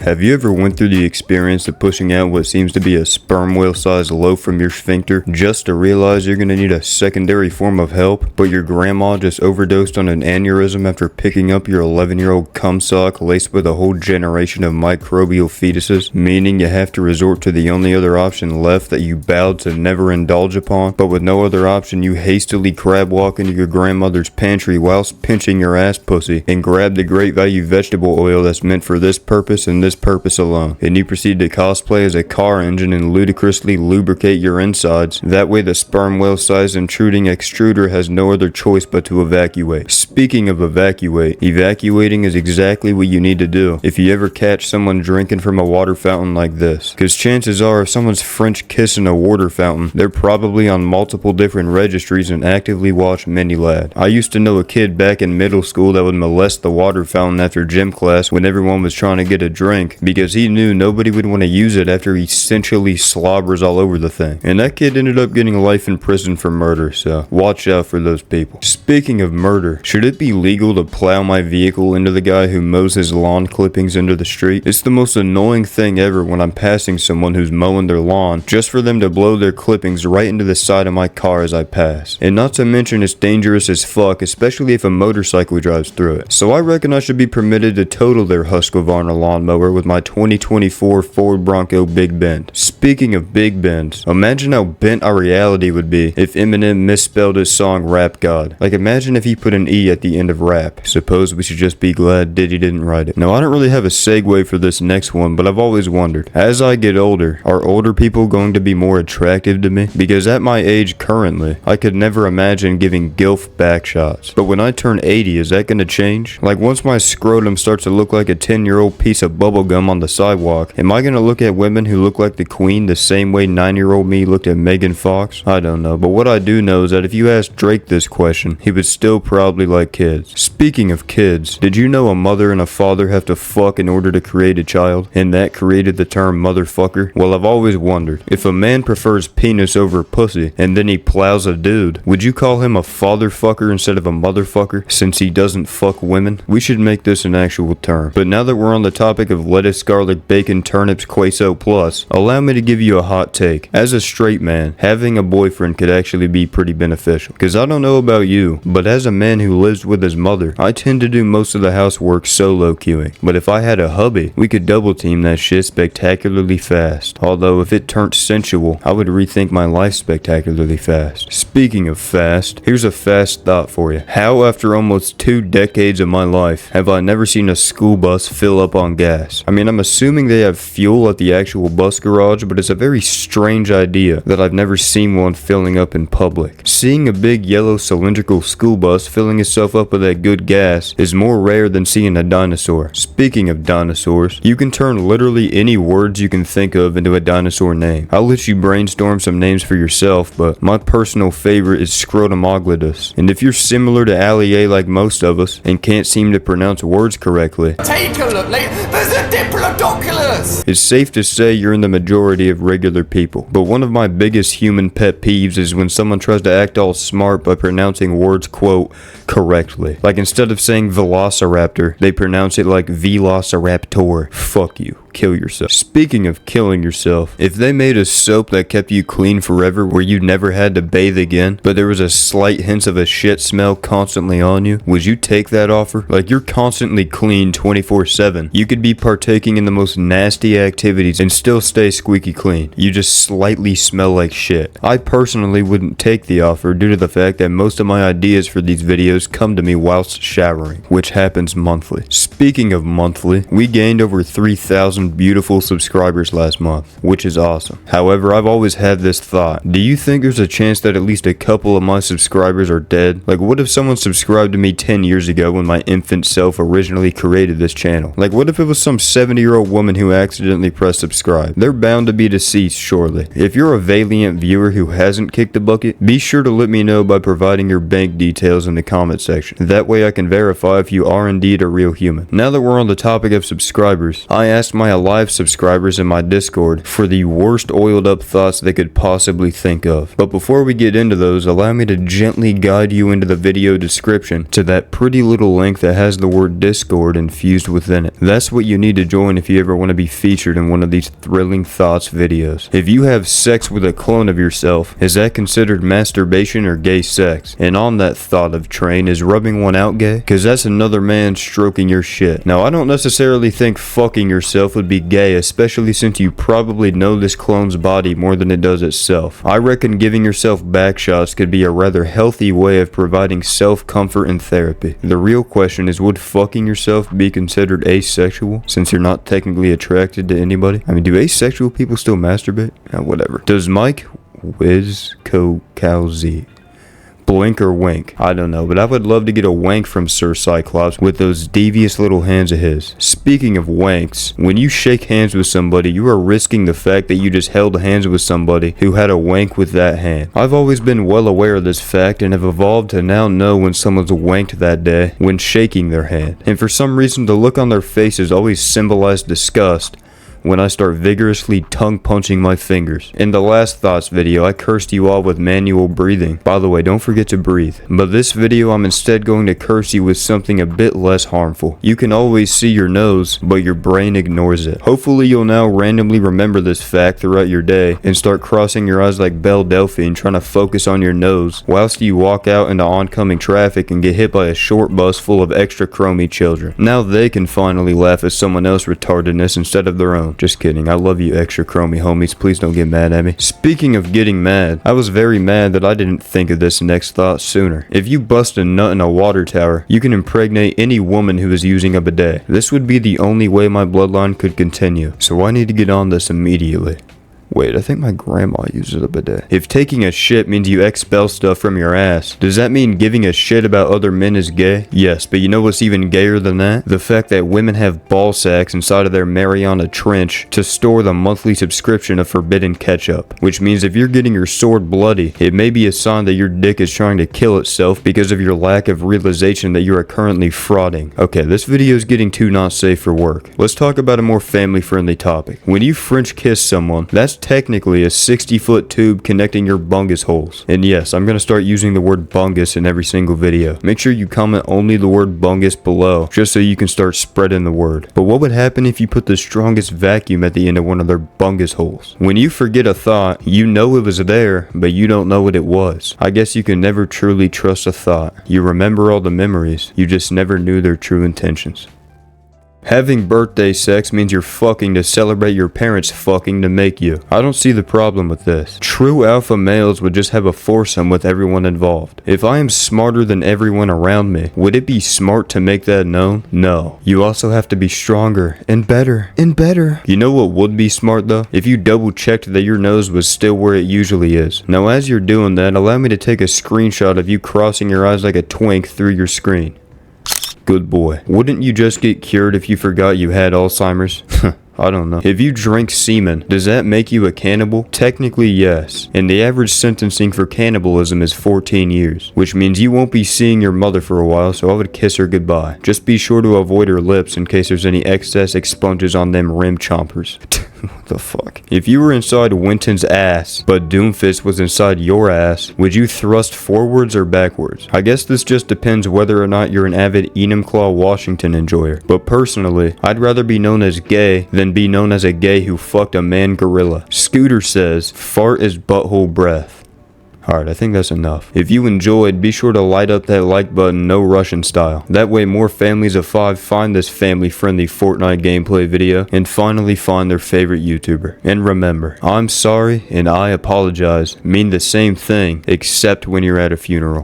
Have you ever went through the experience of pushing out what seems to be a sperm whale sized loaf from your sphincter just to realize you're going to need a secondary form of help, but your grandma just overdosed on an aneurysm after picking up your 11-year-old cum sock laced with a whole generation of microbial fetuses, meaning you have to resort to the only other option left that you vowed to never indulge upon, but with no other option you hastily crab walk into your grandmother's pantry whilst pinching your ass pussy and grab the great value vegetable oil that's meant for this purpose and this purpose alone, and you proceed to cosplay as a car engine and ludicrously lubricate your insides. That way the sperm whale sized intruding extruder has no other choice but to evacuate. Speaking of evacuating is exactly what you need to do if you ever catch someone drinking from a water fountain like this, because chances are if someone's French kissing a water fountain, they're probably on multiple different registries and actively watch Mini Lad. I used to know a kid back in middle school that would molest the water fountain after gym class when everyone was trying to get a drink, because he knew nobody would want to use it after he essentially slobbers all over the thing. And that kid ended up getting life in prison for murder, so watch out for those people. Speaking of murder, should it be legal to plow my vehicle into the guy who mows his lawn clippings into the street? It's the most annoying thing ever when I'm passing someone who's mowing their lawn just for them to blow their clippings right into the side of my car as I pass. And not to mention it's dangerous as fuck, especially if a motorcycle drives through it. So I reckon I should be permitted to total their Husqvarna lawnmower with my 2024 Ford Bronco Big Bend. Speaking of Big Bends, imagine how bent our reality would be if Eminem misspelled his song Rap God. Like, imagine if he put an E at the end of rap. Suppose we should just be glad Diddy didn't write it. Now, I don't really have a segue for this next one, but I've always wondered, as I get older, are older people going to be more attractive to me? Because at my age currently, I could never imagine giving gilf back shots. But when I turn 80, is that gonna change? Like, once my scrotum starts to look like a 10-year-old piece of bubblegum on the sidewalk, am I gonna look at women who look like the Queen the same way 9-year-old me looked at Megan Fox? I don't know, but what I do know is that if you asked Drake this question, he would still probably like kids. Speaking of kids, did you know a mother and a father have to fuck in order to create a child? And that created the term motherfucker? Well, I've always wondered, if a man prefers penis over pussy, and then he plows a dude, would you call him a fatherfucker instead of a motherfucker, since he doesn't fuck women? We should make this an actual term. But now that we're on the topic of lettuce, garlic, bacon, turnips, queso plus, allow me to give you a hot take. As a straight man, having a boyfriend could actually be pretty beneficial. Cause I don't know about you, but as a man who lives with his mother, I tend to do most of the housework solo queuing. But if I had a hubby, we could double team that shit spectacularly fast. Although if it turned sensual, I would rethink my life spectacularly fast. Speaking of fast, here's a fast thought for you. How after almost 2 decades of my life have I never seen a school bus fill up on gas? I mean, I'm assuming they have fuel at the actual bus garage, but it's a very strange idea that I've never seen one filling up in public. Seeing a big yellow cylindrical school bus filling itself up with that good gas is more rare than seeing a dinosaur. Speaking of dinosaurs, you can turn literally any words you can think of into a dinosaur name. I'll let you brainstorm some names for yourself, but my personal favorite is Scrotumoglidus. And if you're similar to Allier like most of us and can't seem to pronounce words correctly, take a look, there's a Diplodocus! It's safe to say you're in the majority of regular people. But one of my biggest human pet peeves is when someone tries to act all smart by pronouncing words, quote, correctly. Like instead of saying velociraptor, they pronounce it like velociraptor. Fuck you. Kill yourself. Speaking of killing yourself, if they made a soap that kept you clean forever where you never had to bathe again, but there was a slight hint of a shit smell constantly on you, would you take that offer? Like, you're constantly clean 24/7. You could be partaking in the most nasty activities and still stay squeaky clean. You just slightly smell like shit. I personally wouldn't take the offer due to the fact that most of my ideas for these videos come to me whilst showering, which happens monthly. Speaking of monthly, we gained over 3,000 beautiful subscribers last month, which is awesome. However, I've always had this thought. Do you think there's a chance that at least a couple of my subscribers are dead? Like, what if someone subscribed to me 10 years ago when my infant self originally created this channel? Like, what if it was some 70-year-old woman who accidentally pressed subscribe? They're bound to be deceased, surely. If you're a valiant viewer who hasn't kicked the bucket, be sure to let me know by providing your bank details in the comment section. That way I can verify if you are indeed a real human. Now that we're on the topic of subscribers, I asked my alive subscribers in my Discord for the worst oiled up thoughts they could possibly think of. But before we get into those, allow me to gently guide you into the video description to that pretty little link that has the word Discord infused within it. That's what you need to join if you ever want to be featured in one of these thrilling thoughts videos. If you have sex with a clone of yourself, is that considered masturbation or gay sex? And on that thought of train, is rubbing one out gay? Cause that's another man stroking your shit. Now I don't necessarily think fucking yourself would be gay, especially since you probably know this clone's body more than it does itself. I reckon giving yourself back shots could be a rather healthy way of providing self-comfort and therapy. The real question is, would fucking yourself be considered asexual since you're not technically attracted to anybody? I mean, do asexual people still masturbate? Whatever. Does Mike Wizkowski blink or wink? I don't know, but I would love to get a wank from Sir Cyclops with those devious little hands of his. Speaking of wanks, when you shake hands with somebody, you are risking the fact that you just held hands with somebody who had a wank with that hand. I've always been well aware of this fact and have evolved to now know when someone's wanked that day when shaking their hand. And for some reason, the look on their faces always symbolized disgust when I start vigorously tongue punching my fingers. In the last thoughts video, I cursed you all with manual breathing. By the way, don't forget to breathe. But this video, I'm instead going to curse you with something a bit less harmful. You can always see your nose, but your brain ignores it. Hopefully you'll now randomly remember this fact throughout your day and start crossing your eyes like Belle Delphine trying to focus on your nose whilst you walk out into oncoming traffic and get hit by a short bus full of extra chromy children. Now they can finally laugh at someone else's retardedness instead of their own. Just kidding. I love you extra chromy homies. Please don't get mad at me. Speaking of getting mad, I was very mad that I didn't think of this next thought sooner. If you bust a nut in a water tower, you can impregnate any woman who is using a bidet. This would be the only way my bloodline could continue, so I need to get on this immediately. Wait, I think my grandma uses a bidet. If taking a shit means you expel stuff from your ass, does that mean giving a shit about other men is gay? Yes, but you know what's even gayer than that? The fact that women have ball sacks inside of their Mariana Trench to store the monthly subscription of forbidden ketchup. Which means if you're getting your sword bloody, it may be a sign that your dick is trying to kill itself because of your lack of realization that you are currently frauding. Okay, this video is getting too not safe for work. Let's talk about a more family-friendly topic. When you French kiss someone, that's technically a 60-foot tube connecting your bungus holes. And yes, I'm gonna start using the word bungus in every single video. Make sure you comment only the word bungus below, just so you can start spreading the word. But what would happen if you put the strongest vacuum at the end of one of their bungus holes? When you forget a thought, you know it was there, but you don't know what it was. I guess you can never truly trust a thought. You remember all the memories, you just never knew their true intentions. Having birthday sex means you're fucking to celebrate your parents fucking to make you. I don't see the problem with this. True alpha males would just have a foursome with everyone involved. If I am smarter than everyone around me, would it be smart to make that known? No. You also have to be stronger and better and better. You know what would be smart though? If you double checked that your nose was still where it usually is. Now as you're doing that, allow me to take a screenshot of you crossing your eyes like a twink through your screen. Good boy. Wouldn't you just get cured if you forgot you had Alzheimer's? I don't know. If you drink semen, does that make you a cannibal? Technically, yes. And the average sentencing for cannibalism is 14 years, which means you won't be seeing your mother for a while, so I would kiss her goodbye. Just be sure to avoid her lips in case there's any excess expunges on them rim chompers. What the fuck? If you were inside Winston's ass, but Doomfist was inside your ass, would you thrust forwards or backwards? I guess this just depends whether or not you're an avid Enumclaw Washington enjoyer. But personally, I'd rather be known as gay than be known as a gay who fucked a man gorilla. Scooter says, fart is butthole breath. Alright, I think that's enough. If you enjoyed, be sure to light up that like button, no Russian style. That way more families of 5 find this family-friendly Fortnite gameplay video and finally find their favorite YouTuber. And remember, I'm sorry and I apologize mean the same thing except when you're at a funeral.